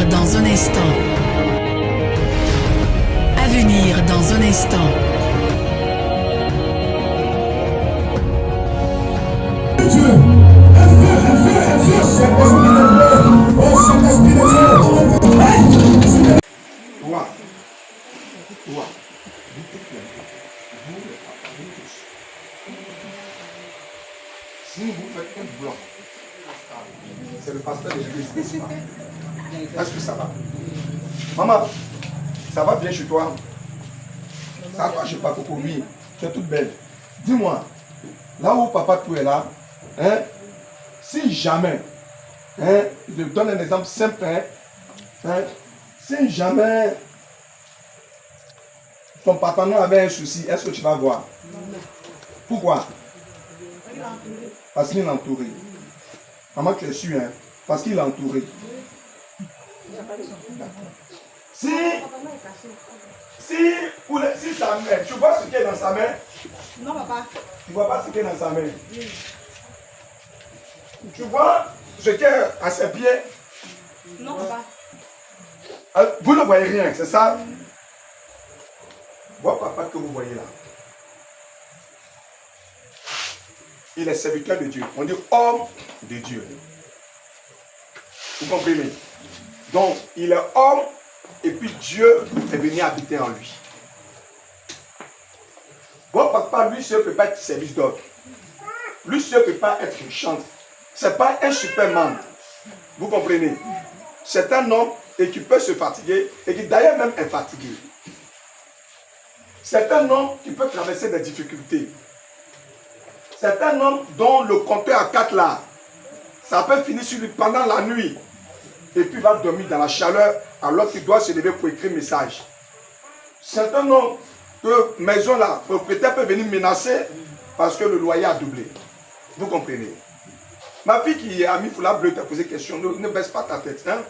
dans un instant. À venir dans un instant. Si vous faites un bloc, c'est le pasteur de l'église, n'est-ce pas? Est-ce que ça va? Maman, ça va bien chez toi? Ça va, je sais pas, Coco, oui. Tu es toute belle. Dis-moi, là où papa tout est là, hein, si jamais, hein, je te donne un exemple simple, hein, si jamais ton partenaire avait un souci, est-ce que tu vas voir? Pourquoi? Parce qu'il est entouré. Maman, tu es sûr, hein? Parce qu'il est entouré. Si sa main, tu vois ce qui est dans sa main? Non, papa. Tu vois pas ce qui est dans sa main? Tu vois ce qui est à ses pieds? Non, papa. Vous ne voyez rien, c'est ça? Voilà papa que vous voyez là. Il est serviteur de Dieu. On dit homme de Dieu. Vous comprenez? Donc, il est homme et puis Dieu est venu habiter en lui. Bon, papa, lui seul ne peut pas être service d'ordre. Lui seul ne peut pas être une chante. Ce n'est pas un superman. Vous comprenez? C'est un homme et qui peut se fatiguer et qui d'ailleurs même est fatigué. C'est un homme qui peut traverser des difficultés. C'est un homme dont le compteur à 4 là, ça peut finir sur lui pendant la nuit. Et puis il va dormir dans la chaleur alors qu'il doit se lever pour écrire un message. C'est un homme que maison là, le propriétaire peut venir menacer parce que le loyer a doublé. Vous comprenez? Ma fille qui a mis foulard bleu t'a posé question, ne baisse pas ta tête. Hein?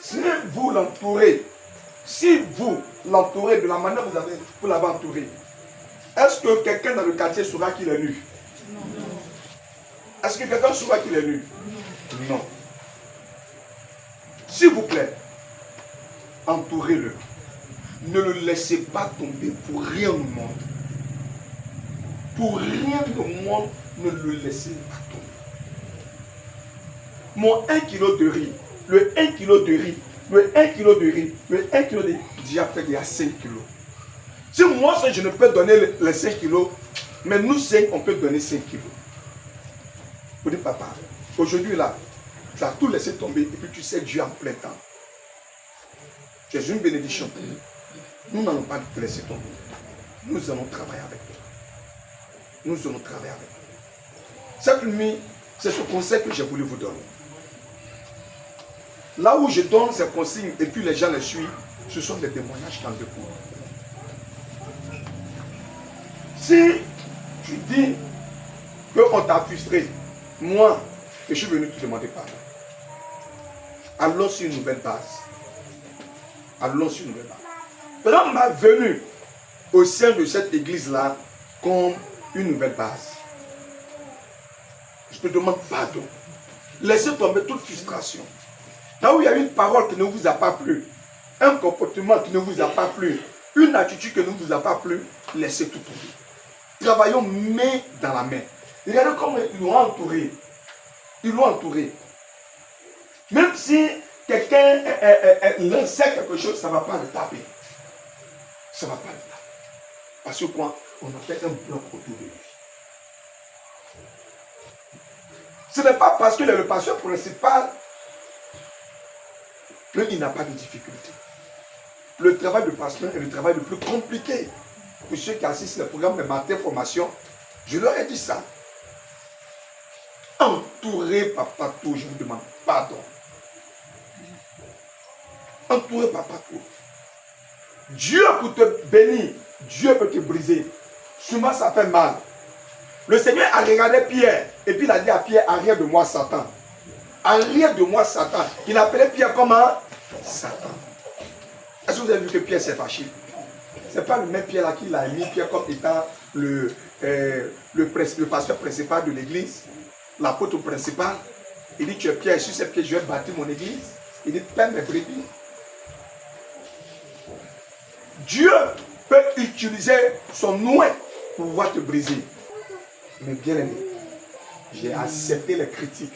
Si vous l'entourez de la manière dont vous l'avez entouré, est-ce que quelqu'un dans le quartier saura qu'il est nu? Est-ce que quelqu'un saura qu'il est nu? Non. S'il vous plaît, entourez-le. Ne le laissez pas tomber pour rien au monde. Pour rien au monde, ne le laissez pas tomber. Mon 1 kg de riz, le 1 kg de riz, le 1 kg de riz, le 1 kg de riz, déjà fait il y a 5 kg. Si moi, je ne peux donner les 5 kg, mais nous 5, on peut donner 5 kg. Vous dites, papa, aujourd'hui là, tu as tout laissé tomber et puis tu sais Dieu en plein temps. Tu es une bénédiction. Nous n'allons pas te laisser tomber. Nous allons travailler avec toi. Nous allons travailler avec toi. Cette nuit, c'est ce conseil que j'ai voulu vous donner. Là où je donne ces consignes et puis les gens les suivent, ce sont des témoignages dans le cours. Si tu dis qu'on t'a frustré, moi, je suis venu te demander pardon. Allons sur une nouvelle base. Allons sur une nouvelle base. Prends ma venue au sein de cette église-là comme une nouvelle base. Je te demande pardon. Laissez tomber toute frustration. Là où il y a une parole qui ne vous a pas plu, un comportement qui ne vous a pas plu, une attitude qui ne vous a pas plu, laissez tout tomber. Travaillons main dans la main. Regardez comment ils l'ont entouré. Ils l'ont entouré. Même si quelqu'un lançait quelque chose, ça ne va pas le taper. Ça ne va pas le taper. Parce que quoi? On a fait un bloc autour de lui. Ce n'est pas parce qu'il est le pasteur principal qu'il n'a pas de difficulté. Le travail de pasteur est le travail le plus compliqué. Pour ceux qui assistent le programme de matin formation, je leur ai dit ça. Entourez papa tout, je vous demande pardon. Entourez papa tout. Dieu peut te bénir, Dieu peut te briser. Souvent ça fait mal. Le Seigneur a regardé Pierre et puis il a dit à Pierre, arrière de moi Satan. Arrière de moi Satan. Il appelait Pierre comment? Satan. Est-ce que vous avez vu que Pierre s'est fâché? Ce n'est pas le même Pierre là qui l'a mis Pierre comme étant le pasteur principal de l'église, l'apôtre principal. Il dit, tu es Pierre, sur cette pierre, je vais bâtir mon église. Il dit, paie mes brebis. Dieu peut utiliser son ouin pour pouvoir te briser. Mais bien aimé, j'ai accepté les critiques.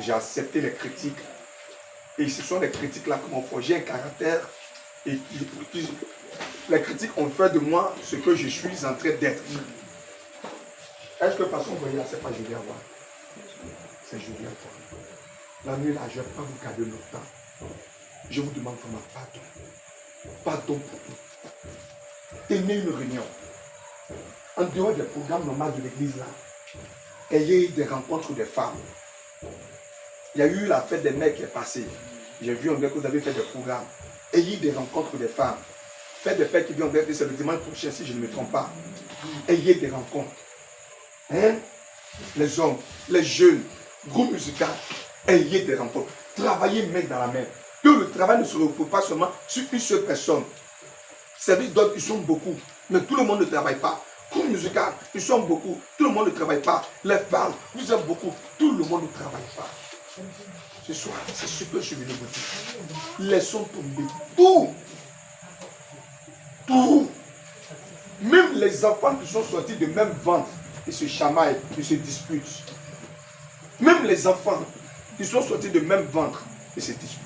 J'ai accepté les critiques. Et ce sont les critiques-là qui m'ont forgé un caractère. Et les critiques ont fait de moi ce que je suis en train d'être. Est-ce que façon, vous voyez là, c'est pas Julien voir. C'est Julien voir. La nuit là, je ne vais pas vous garder longtemps. Je vous demande vraiment pardon. Pardon pour tout. Tenez une réunion. En dehors des programmes normaux de l'église là, ayez des rencontres des femmes. Il y a eu la fête des mères qui est passée. J'ai vu en vrai que vous avez fait des programmes. Ayez des rencontres des femmes. Faites des fêtes qui viennent, c'est le dimanche prochain si je ne me trompe pas. Ayez des rencontres. Hein? Les hommes, les jeunes, groupe musical, ayez des rencontres. Travaillez main dans la main. Que le travail ne se repose pas seulement sur une seule personne. Service d'autres, ils sont beaucoup, mais tout le monde ne travaille pas. Groupe musical, ils sont beaucoup, tout le monde ne travaille pas. Les femmes, vous êtes beaucoup, tout le monde ne travaille pas. Ce soir, c'est ce que je vais vous dire. Laissons tomber tout. Tout. Même les enfants qui sont sortis de même ventre, ils se chamaillent, ils se disputent. Même les enfants qui sont sortis de même ventre, ils se disputent.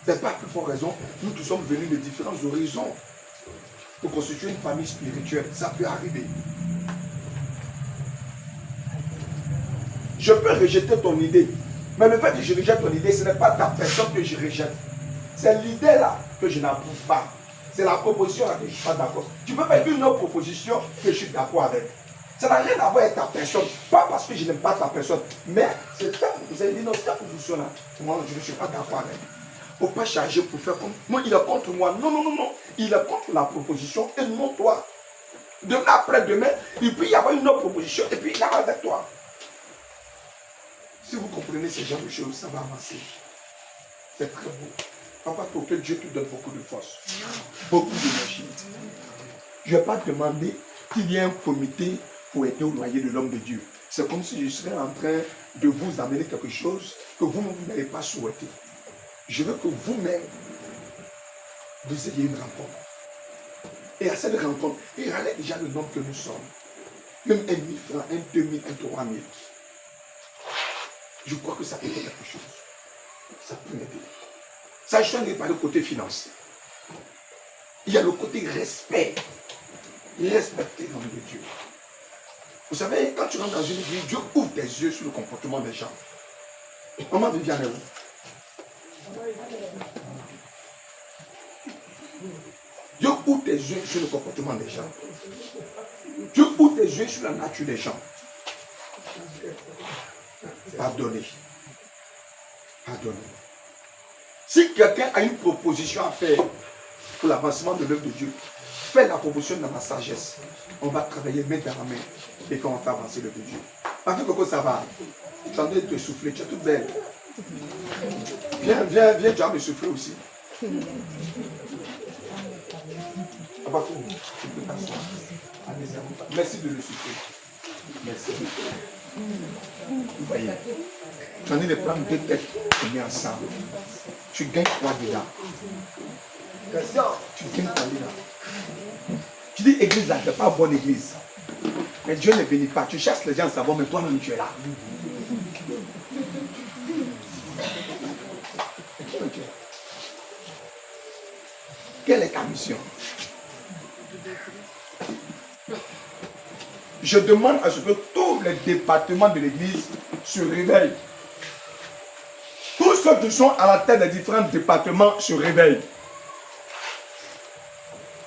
C'est pas plus fort raison, nous qui sommes venus de différents horizons pour constituer une famille spirituelle. Ça peut arriver. Je peux rejeter ton idée. Mais le fait que je rejette ton idée, ce n'est pas ta personne que je rejette. C'est l'idée là que je n'approuve pas. C'est la proposition là que je ne suis pas d'accord. Tu peux faire une autre proposition que je suis d'accord avec. Ça n'a rien à voir avec ta personne. Pas parce que je n'aime pas ta personne. Mais c'est ça que vous avez dit, non, cette proposition-là, moi, je ne suis pas d'accord avec. Il ne faut pas charger pour faire comme moi, il est contre moi. Non, non, non, non. Il est contre la proposition et non toi. Demain après-demain, il peut y avoir une autre proposition et puis il est avec toi. Si vous comprenez ce genre de choses, ça va avancer. C'est très beau. Papa, pour que Dieu te donne beaucoup de force, beaucoup d'énergie. Je ne vais pas demander qu'il y ait un comité pour aider au loyer de l'homme de Dieu. C'est comme si je serais en train de vous amener quelque chose que vous-même vous n'avez pas souhaité. Je veux que vous-même, vous ayez une rencontre. Et à cette rencontre, regardez déjà le nombre que nous sommes. Même 1 000 francs, 1 2 000, 1 3 000. Je crois que ça peut faire quelque chose. Ça peut m'aider. Ça, je ne pas le côté financier. Il y a le côté respect. Respecter l'homme de Dieu. Vous savez, quand tu rentres dans une église, Dieu ouvre tes yeux sur le comportement des gens. Maman Viviane est où? Dieu ouvre tes yeux sur le comportement des gens. Dieu ouvre tes yeux sur la nature des gens. Pardonnez. Pardonnez. Si quelqu'un a une proposition à faire pour l'avancement de l'œuvre de Dieu, fais la proposition dans la sagesse. On va travailler main dans la main et qu'on va faire avancer l'œuvre de Dieu. Avec Coco, ça va. Tu es en train de te souffler, tu es toute belle. Viens, viens, viens, tu vas me souffler aussi. Merci de le souffler. Merci. Vous voyez, tu en es de prendre 2 têtes et mis ensemble. Tu gagnes quoi dedans? Tu gagnes quoi dedans? Tu dis église là, tu n'es pas bonne église. Mais Dieu ne bénit pas. Tu chasses les gens à savoir, mais toi-même tu es là. Quelle est ta mission? Je demande à ce que tous les départements de l'église se réveillent. Tous ceux qui sont à la tête des différents départements se réveillent.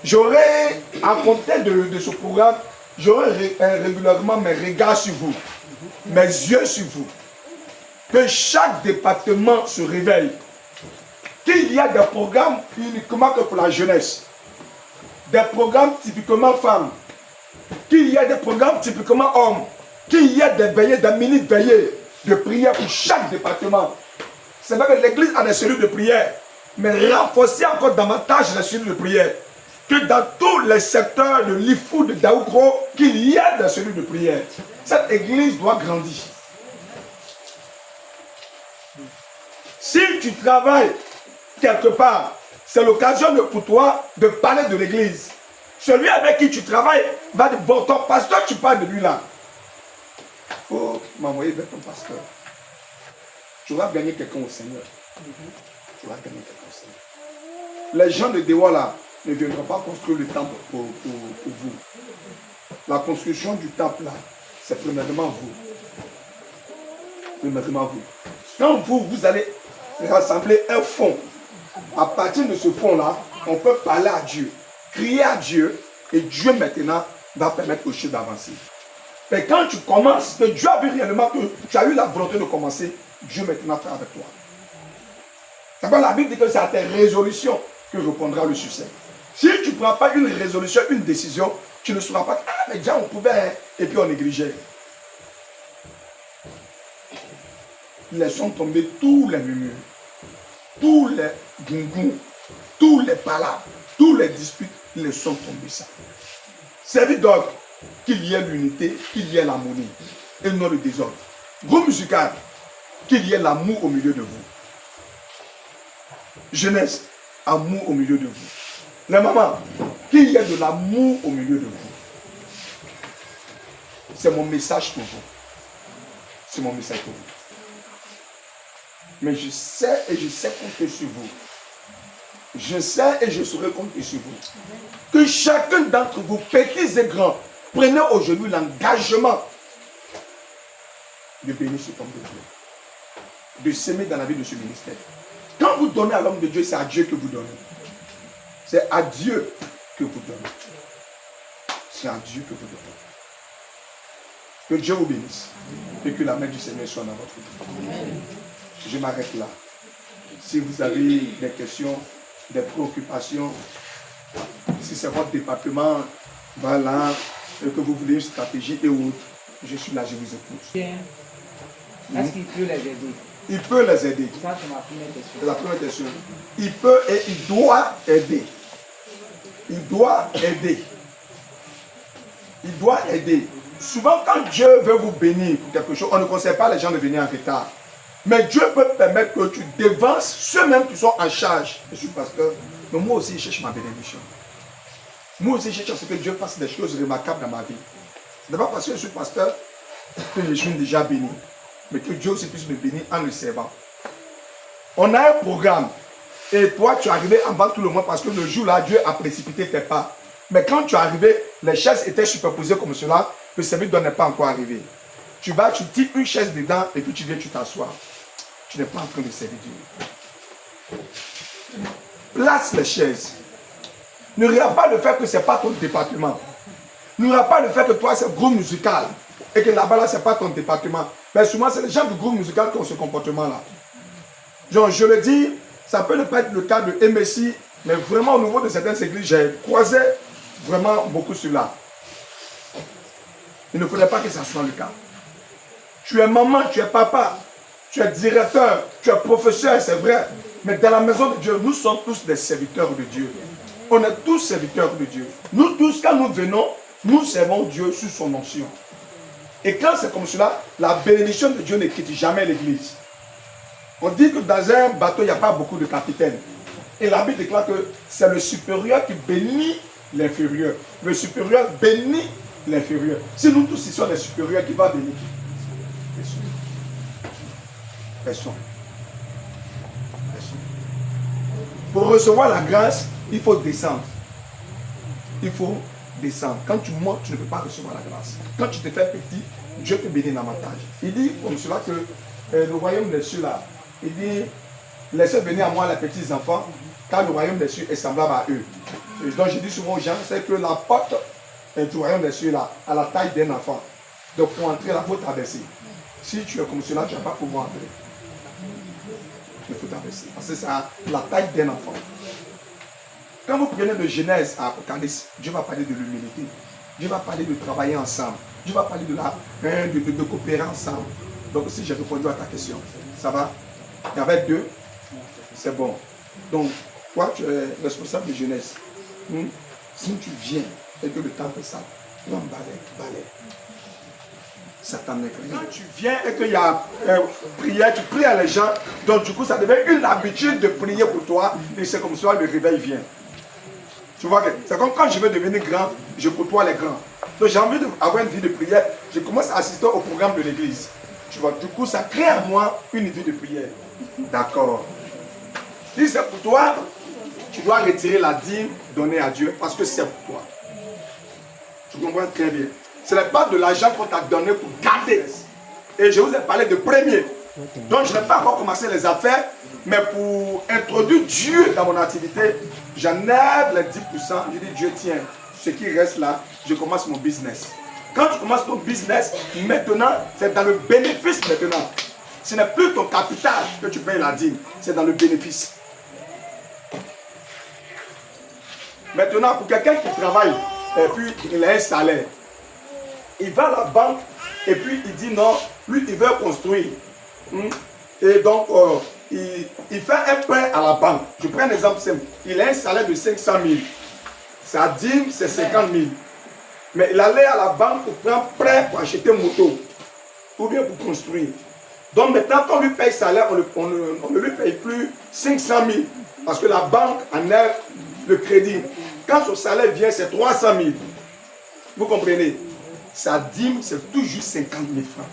J'aurai, à compter de ce programme, j'aurai régulièrement mes regards sur vous, mes yeux sur vous. Que chaque département se réveille. Qu'il y a des programmes uniquement que pour la jeunesse. Des programmes typiquement femmes. Qu'il y a des programmes typiquement hommes. Qu'il y a des veillées, des mini-veillées de prière pour chaque département. C'est vrai que l'église a des cellules de prière. Mais renforcer encore davantage les cellules de prière. Que dans tous les secteurs de l'Ifou, de Daoukro, qu'il y ait des cellules de prière. Cette église doit grandir. Si tu travailles quelque part, c'est l'occasion pour toi de parler de l'église. Celui avec qui tu travailles va dire, bon, ton pasteur, tu parles de lui là. Il faut m'envoyer vers ton pasteur. Tu vas gagner quelqu'un au Seigneur. Tu vas gagner quelqu'un au Seigneur. Les gens de Dewa là ne viendront pas construire le temple pour vous. La construction du temple là, c'est premièrement vous. Premièrement vous. Quand vous allez rassembler un fonds, à partir de ce fonds-là, on peut parler à Dieu, crier à Dieu, et Dieu maintenant va permettre aux choses d'avancer. Mais quand tu commences, que Dieu a vu réellement que tu as eu la volonté de commencer, Dieu maintenant fait avec toi. D'abord, la Bible dit que c'est à tes résolutions que répondra le succès. Si tu ne prends pas une résolution, une décision, tu ne sauras pas, ah mais déjà on pouvait, et puis on négligeait. Laissons tomber tous les murmures, tous les gungus, tous les palabres, tous les disputes, laissons tomber ça. Servir d'ordre, qu'il y ait l'unité, qu'il y ait l'harmonie, et non le désordre. Groupe musical, qu'il y ait l'amour au milieu de vous. Jeunesse, amour au milieu de vous. Les mamans, qu'il y ait de l'amour au milieu de vous. C'est mon message pour vous. C'est mon message pour vous. Mais je sais et je sais compter sur vous. Je sais et je saurai compter sur vous. Que chacun d'entre vous, petits et grands, prenez aujourd'hui l'engagement de bénir ce homme de Dieu. De s'aimer dans la vie de ce ministère. Quand vous donnez à l'homme de Dieu, c'est à Dieu que vous donnez. C'est à Dieu que vous donnez. C'est à Dieu que vous donnez. Que Dieu vous bénisse. Et que la main du Seigneur soit dans votre vie. Je m'arrête là. Si vous avez des questions, des préoccupations, si c'est votre département, voilà, et que vous voulez une stratégie et autres, je suis là, je vous écoute. Est-ce qu'il peut les aider? Il peut les aider. Ça, c'est ma première question. C'est la première question. Il peut et il doit aider. Il doit aider. Il doit aider. Souvent, quand Dieu veut vous bénir pour quelque chose, on ne conseille pas les gens de venir en retard. Mais Dieu peut permettre que tu dévances ceux-mêmes qui sont en charge. Je suis pasteur, mais moi aussi, je cherche ma bénédiction. Moi aussi, je cherche que Dieu fasse des choses remarquables dans ma vie. Ce n'est pas parce que je suis pasteur que je suis déjà béni. Mais que Dieu aussi puisse me bénir en le servant. On a un programme. Et toi, tu es arrivé avant tout le monde parce que le jour-là, Dieu a précipité tes pas. Mais quand tu es arrivé, les chaises étaient superposées comme cela. Le service n'est pas encore arrivé. Tu vas, tu tires une chaise dedans et puis tu viens, tu t'assois. Tu n'es pas en train de servir Dieu. Place les chaises. Ne regarde pas le fait que ce n'est pas ton département. Ne regarde pas le fait que toi, c'est un groupe musical. Et que là-bas, là, ce n'est pas ton département. Mais souvent, c'est les gens du groupe musical qui ont ce comportement-là. Genre, je le dis, ça peut ne pas être le cas de MSI, mais vraiment, au niveau de certaines églises, j'ai croisé vraiment beaucoup cela. Il ne faudrait pas que ça soit le cas. Tu es maman, tu es papa, tu es directeur, tu es professeur, c'est vrai. Mais dans la maison de Dieu, nous sommes tous des serviteurs de Dieu. On est tous serviteurs de Dieu. Nous tous, quand nous venons, nous servons Dieu sous son onction. Et quand c'est comme cela, la bénédiction de Dieu ne quitte jamais l'église. On dit que dans un bateau, il n'y a pas beaucoup de capitaines. Et la Bible déclare que c'est le supérieur qui bénit l'inférieur. Le supérieur bénit l'inférieur. Si nous tous ici sommes les supérieurs, qui va bénir qui? Personne. Personne. Pour recevoir la grâce, il faut descendre. Il faut descendre. Quand tu montes, tu ne peux pas recevoir la grâce. Quand tu te fais petit, Dieu te bénit davantage. Il dit comme cela que le royaume des cieux là, il dit, laissez venir à moi les petits enfants, car le royaume des cieux est semblable à eux. Et donc je dis souvent aux gens, c'est que la porte du royaume des cieux là, à la taille d'un enfant. Donc pour entrer là, il faut traverser. Si tu es comme cela, tu ne vas pas pouvoir entrer. Il faut traverser. Parce que c'est à la taille d'un enfant. Quand vous prenez de Genèse à Apocalypse, Dieu va parler de l'humilité. Dieu va parler de travailler ensemble. Dieu va parler de coopérer ensemble. Donc si j'ai répondu à ta question, ça va? Il y avait deux, c'est bon. Donc, toi, tu es responsable de jeunesse. Si tu viens et que le temps est ça, tu vas me balayer. ça t'enlève rien. Quand tu viens et qu'il y a prière, tu pries à les gens, donc du coup ça devient une habitude de prier pour toi, et c'est comme ça le réveil vient. Tu vois que c'est comme quand je veux devenir grand, je côtoie les grands. Donc j'ai envie d'avoir une vie de prière, je commence à assister au programme de l'église. Tu vois, du coup ça crée en moi une vie de prière. D'accord. Si c'est pour toi, tu dois retirer la dîme donnée à Dieu parce que c'est pour toi. Tu comprends très bien. Ce n'est pas de l'argent qu'on t'a donné pour garder. Et je vous ai parlé de premier. Donc je n'ai pas encore commencé les affaires, mais pour introduire Dieu dans mon activité, j'enlève les 10%. Je dis Dieu, tiens, ce qui reste là, je commence mon business. Quand tu commences ton business, maintenant, c'est dans le bénéfice maintenant. Ce n'est plus ton capital que tu payes la dîme, c'est dans le bénéfice. Maintenant, pour quelqu'un qui travaille et puis il a un salaire, il va à la banque et puis il dit non, lui il veut construire. Et donc il fait un prêt à la banque. Je prends un exemple simple. Il a un salaire de 500 000. Sa dîme c'est 50 000. Mais il allait à la banque pour prendre prêt pour acheter une moto ou bien pour construire. Donc maintenant, quand on lui paye salaire, on ne lui paye plus 500 000 parce que la banque enlève le crédit. Quand son salaire vient, c'est 300 000. Vous comprenez? Sa dîme, c'est toujours 50 000 francs.